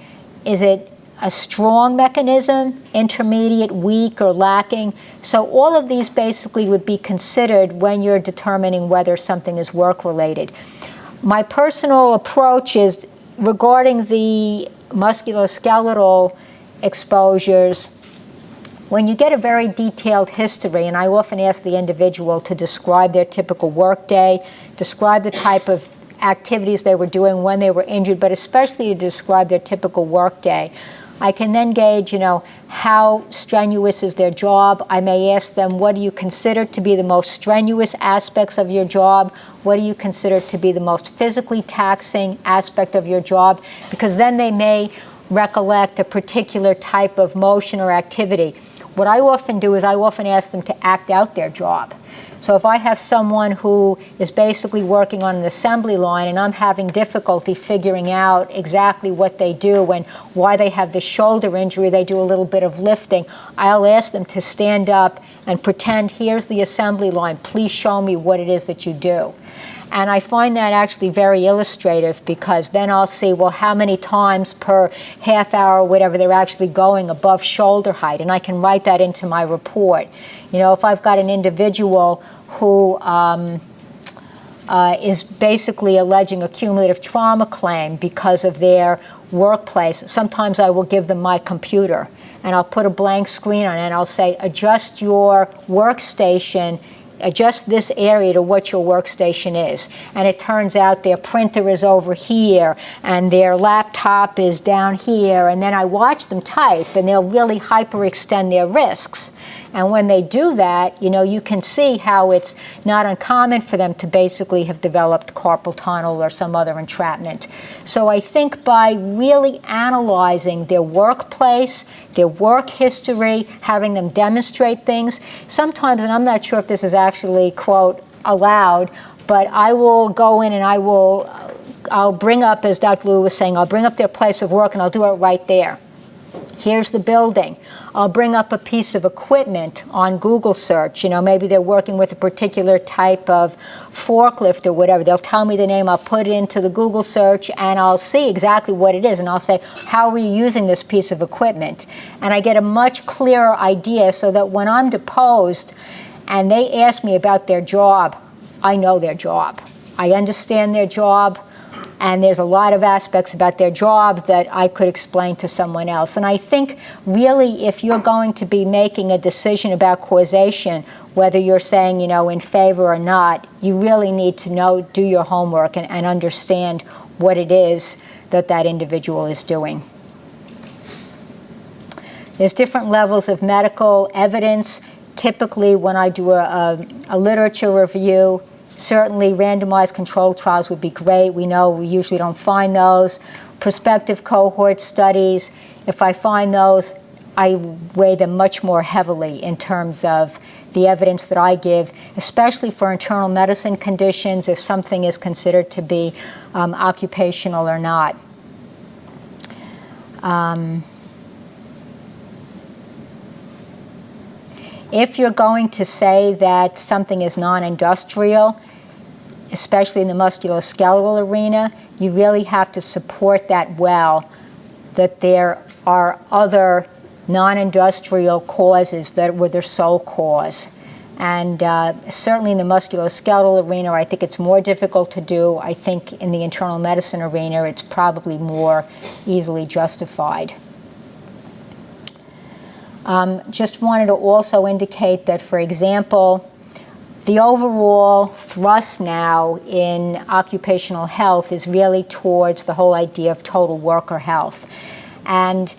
is it a strong mechanism, intermediate, weak, or lacking? So all of these basically would be considered when you're determining whether something is work-related. My personal approach is regarding the musculoskeletal exposures. When you get a very detailed history, and I often ask the individual to describe their typical workday, describe the type of activities they were doing when they were injured, but especially to describe their typical workday. I can then gauge, how strenuous is their job. I may ask them, what do you consider to be the most strenuous aspects of your job? What do you consider to be the most physically taxing aspect of your job? Because then they may recollect a particular type of motion or activity. What I often do is I often ask them to act out their job. So if I have someone who is basically working on an assembly line and I'm having difficulty figuring out exactly what they do and why they have the shoulder injury, they do a little bit of lifting, I'll ask them to stand up and pretend, here's the assembly line, please show me what it is that you do. And I find that actually very illustrative, because then I'll see, well, how many times per half hour or whatever they're actually going above shoulder height, and I can write that into my report. If I've got an individual who is basically alleging a cumulative trauma claim because of their workplace, sometimes I will give them my computer and I'll put a blank screen on it and I'll say, adjust your workstation, adjust this area to what your workstation is. And it turns out their printer is over here and their laptop is down here, and then I watch them type and they'll really hyperextend their risks. And when they do that, you can see how it's not uncommon for them to basically have developed carpal tunnel or some other entrapment. So I think by really analyzing their workplace, their work history, having them demonstrate things, sometimes, and I'm not sure if this is actually, quote, allowed, but I will go in and I'll bring up, as Dr. Lou was saying, I'll bring up their place of work and I'll do it right there. Here's the building. I'll bring up a piece of equipment on Google search. Maybe they're working with a particular type of forklift or whatever. They'll tell me the name. I'll put it into the Google search and I'll see exactly what it is. And I'll say, how are you using this piece of equipment? And I get a much clearer idea, so that when I'm deposed and they ask me about their job, I know their job. I understand their job. And there's a lot of aspects about their job that I could explain to someone else. And I think really, if you're going to be making a decision about causation, whether you're saying, in favor or not, you really need to do your homework and understand what it is that individual is doing. There's different levels of medical evidence. Typically, when I do a literature review, certainly randomized controlled trials would be great. We know we usually don't find those. Prospective cohort studies, if I find those, I weigh them much more heavily in terms of the evidence that I give, especially for internal medicine conditions, if something is considered to be occupational or not. If you're going to say that something is non-industrial, especially in the musculoskeletal arena, you really have to support that well, that there are other non-industrial causes that were their sole cause. And certainly in the musculoskeletal arena, I think it's more difficult to do. I think in the internal medicine arena, it's probably more easily justified. Just wanted to also indicate that, for example, the overall thrust now in occupational health is really towards the whole idea of total worker health. And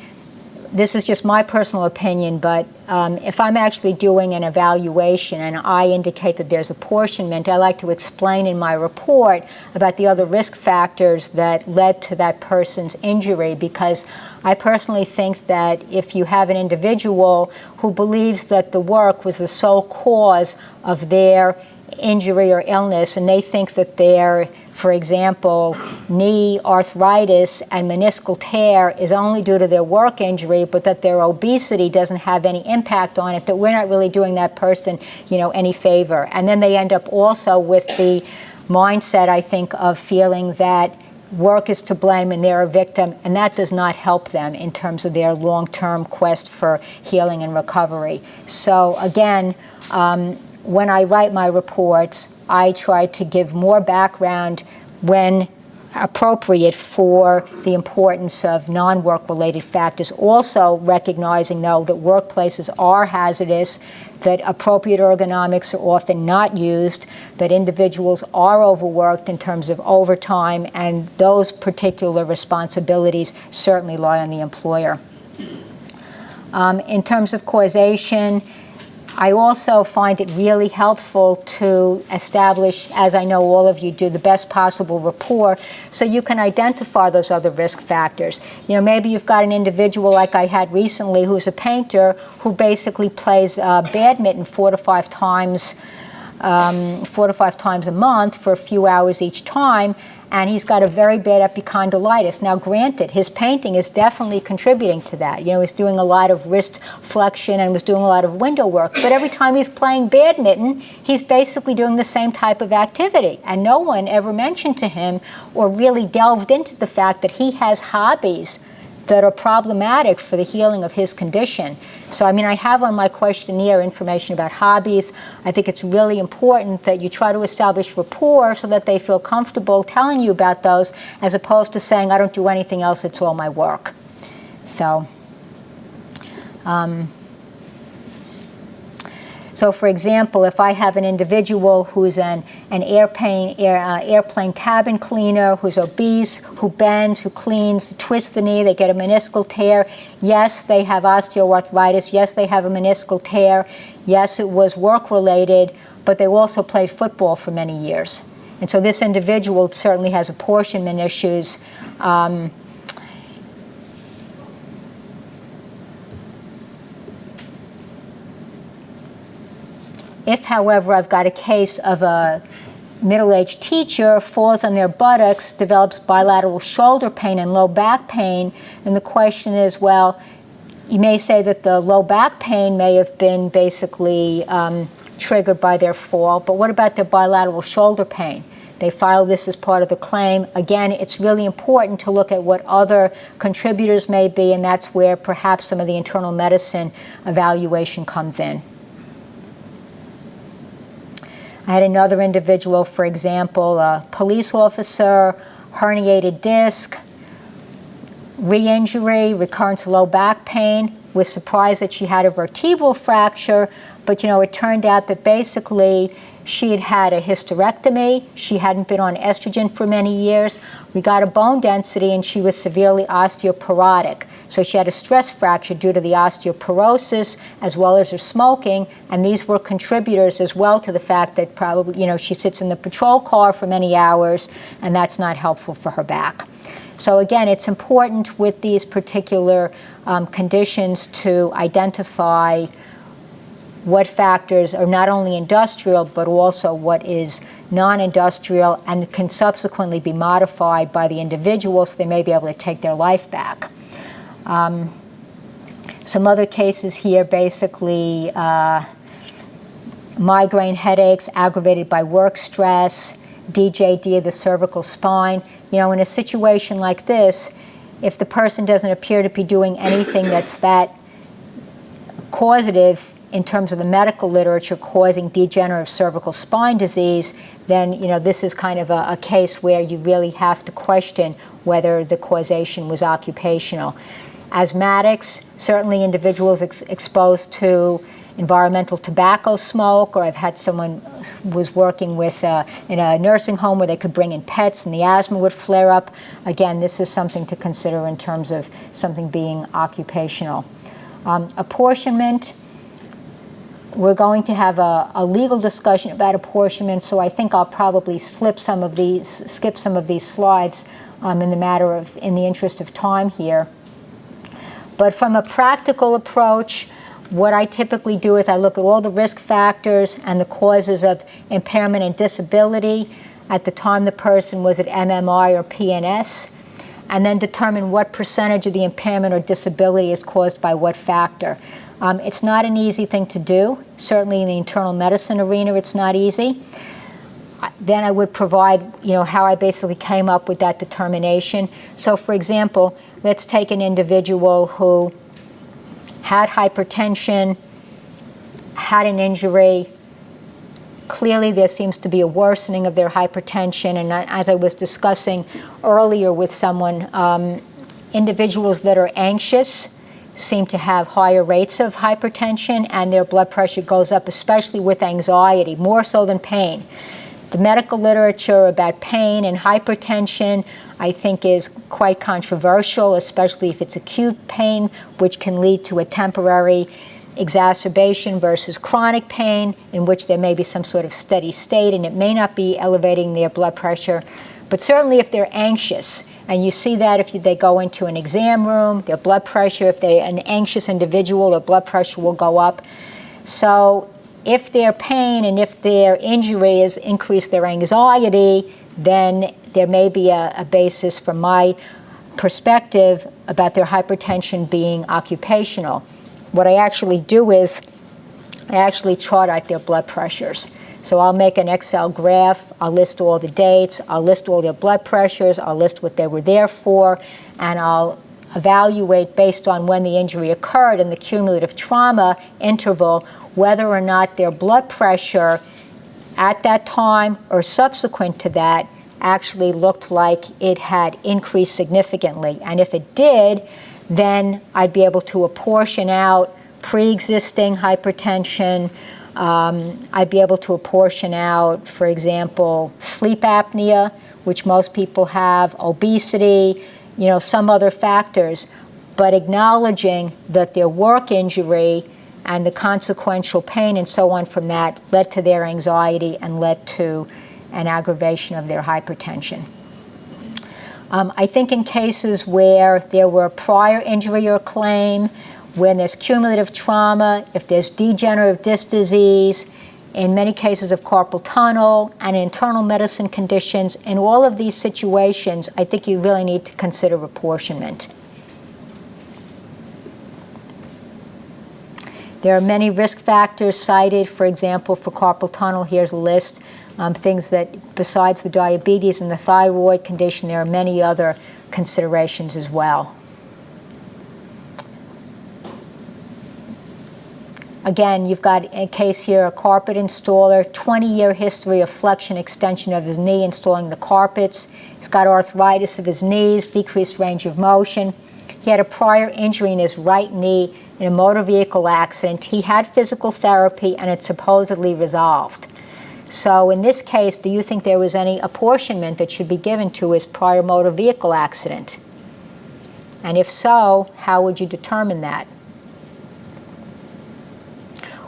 this is just my personal opinion, but if I'm actually doing an evaluation and I indicate that there's apportionment, I like to explain in my report about the other risk factors that led to that person's injury, because I personally think that if you have an individual who believes that the work was the sole cause of their injury or illness, and they think that their, for example, knee arthritis and meniscal tear is only due to their work injury, but that their obesity doesn't have any impact on it, that we're not really doing that person, any favor. And then they end up also with the mindset, I think, of feeling that work is to blame and they're a victim, and that does not help them in terms of their long-term quest for healing and recovery. So again, when I write my reports, I try to give more background when appropriate for the importance of non-work-related factors, also recognizing, though, that workplaces are hazardous, that appropriate ergonomics are often not used, that individuals are overworked in terms of overtime, and those particular responsibilities certainly lie on the employer. In terms of causation, I also find it really helpful to establish, as I know all of you do, the best possible rapport so you can identify those other risk factors. Maybe you've got an individual like I had recently who's a painter who basically plays badminton 4 to 5 times a month for a few hours each time, and he's got a very bad epicondylitis. Now, granted, his painting is definitely contributing to that. He's doing a lot of wrist flexion and was doing a lot of window work, but every time he's playing badminton, he's basically doing the same type of activity. And no one ever mentioned to him or really delved into the fact that he has hobbies that are problematic for the healing of his condition. So, I have on my questionnaire information about hobbies. I think it's really important that you try to establish rapport so that they feel comfortable telling you about those, as opposed to saying, I don't do anything else, it's all my work. So, So, for example, if I have an individual who's an airplane cabin cleaner, who's obese, who bends, who cleans, twists the knee, they get a meniscal tear, yes, they have osteoarthritis, yes, they have a meniscal tear, yes, it was work-related, but they also played football for many years. And so this individual certainly has apportionment issues. If, however, I've got a case of a middle-aged teacher, falls on their buttocks, develops bilateral shoulder pain and low back pain, and the question is, well, you may say that the low back pain may have been basically triggered by their fall, but what about their bilateral shoulder pain? They file this as part of the claim. Again, it's really important to look at what other contributors may be, and that's where perhaps some of the internal medicine evaluation comes in. I had another individual, for example, a police officer, herniated disc, re-injury, recurrent low back pain, was surprised that she had a vertebral fracture, but it turned out that basically she had had a hysterectomy, she hadn't been on estrogen for many years, we got a bone density, and she was severely osteoporotic. So she had a stress fracture due to the osteoporosis as well as her smoking, and these were contributors as well to the fact that probably, she sits in the patrol car for many hours, and that's not helpful for her back. So again, it's important with these particular conditions to identify what factors are not only industrial, but also what is non-industrial and can subsequently be modified by the individual so they may be able to take their life back. Some other cases here, basically migraine headaches aggravated by work stress, DJD of the cervical spine. In a situation like this, if the person doesn't appear to be doing anything that's that causative in terms of the medical literature causing degenerative cervical spine disease, then this is kind of a case where you really have to question whether the causation was occupational. Asthmatics, certainly individuals exposed to environmental tobacco smoke, or I've had someone who was working with in a nursing home where they could bring in pets and the asthma would flare up. Again, this is something to consider in terms of something being occupational. Apportionment, we're going to have a legal discussion about apportionment, so I think I'll probably skip some of these slides in the interest of time here. But from a practical approach, what I typically do is I look at all the risk factors and the causes of impairment and disability at the time the person was at MMI or PNS, and then determine what percentage of the impairment or disability is caused by what factor. It's not an easy thing to do. Certainly in the internal medicine arena, it's not easy. Then I would provide, how I basically came up with that determination. So for example, let's take an individual who had hypertension, had an injury. Clearly there seems to be a worsening of their hypertension, and as I was discussing earlier with someone, individuals that are anxious seem to have higher rates of hypertension, and their blood pressure goes up, especially with anxiety, more so than pain. The medical literature about pain and hypertension, I think, is quite controversial, especially if it's acute pain, which can lead to a temporary exacerbation versus chronic pain, in which there may be some sort of steady state, and it may not be elevating their blood pressure. But certainly if they're anxious, and you see that if they go into an exam room, their blood pressure, if they're an anxious individual, their blood pressure will go up. So if their pain and if their injury has increased their anxiety, then there may be a basis from my perspective about their hypertension being occupational. What I actually do is I actually chart out their blood pressures. So I'll make an Excel graph, I'll list all the dates, I'll list all their blood pressures, I'll list what they were there for, and I'll evaluate based on when the injury occurred and the cumulative trauma interval whether or not their blood pressure at that time or subsequent to that actually looked like it had increased significantly. And if it did, then I'd be able to apportion out pre-existing hypertension. I'd be able to apportion out, for example, sleep apnea, which most people have, obesity, some other factors, but acknowledging that their work injury and the consequential pain and so on from that led to their anxiety and led to an aggravation of their hypertension. I think in cases where there were prior injury or claim, when there's cumulative trauma, if there's degenerative disc disease, in many cases of carpal tunnel and internal medicine conditions, in all of these situations, I think you really need to consider apportionment. There are many risk factors cited. For example, for carpal tunnel, here's a list. Things that, besides the diabetes and the thyroid condition, there are many other considerations as well. Again, you've got a case here, a carpet installer, 20-year history of flexion extension of his knee installing the carpets. He's got arthritis of his knees, decreased range of motion. He had a prior injury in his right knee in a motor vehicle accident. He had physical therapy and it supposedly resolved. So in this case, do you think there was any apportionment that should be given to his prior motor vehicle accident? And if so, how would you determine that?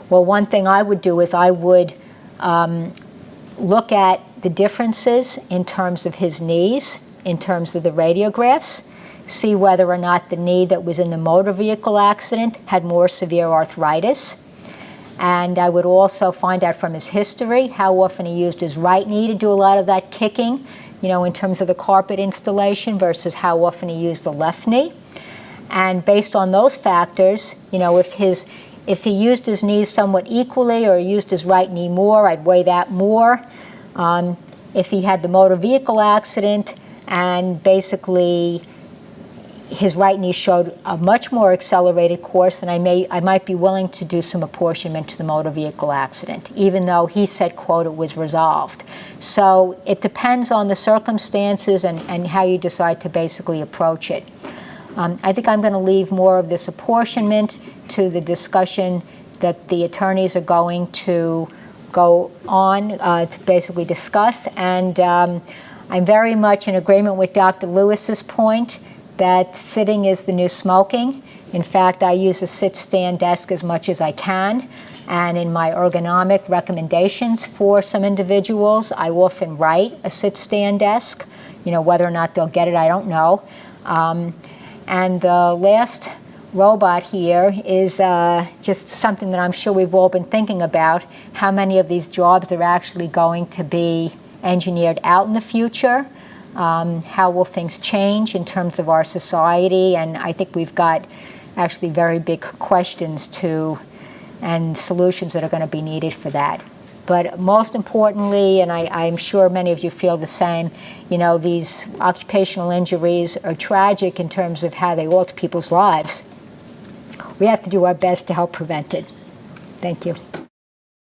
Well, one thing I would do is I would look at the differences in terms of his knees, in terms of the radiographs, see whether or not the knee that was in the motor vehicle accident had more severe arthritis. And I would also find out from his history how often he used his right knee to do a lot of that kicking, in terms of the carpet installation versus how often he used the left knee. And based on those factors, if he used his knees somewhat equally or used his right knee more, I'd weigh that more. If he had the motor vehicle accident and basically his right knee showed a much more accelerated course, and I might be willing to do some apportionment to the motor vehicle accident, even though he said, quote, it was resolved. So it depends on the circumstances and how you decide to basically approach it. I think I'm going to leave more of this apportionment to the discussion that the attorneys are going to go on to basically discuss. And I'm very much in agreement with Dr. Lewis's point that sitting is the new smoking. In fact, I use a sit-stand desk as much as I can. And in my ergonomic recommendations for some individuals, I often write a sit-stand desk. You know, whether or not they'll get it, I don't know. And the last robot here is just something that I'm sure we've all been thinking about, how many of these jobs are actually going to be engineered out in the future. How will things change in terms of our society? And I think we've got actually very big questions and solutions that are going to be needed for that. But most importantly, and I'm sure many of you feel the same, you know, these occupational injuries are tragic in terms of how they alter people's lives. We have to do our best to help prevent it. Thank you.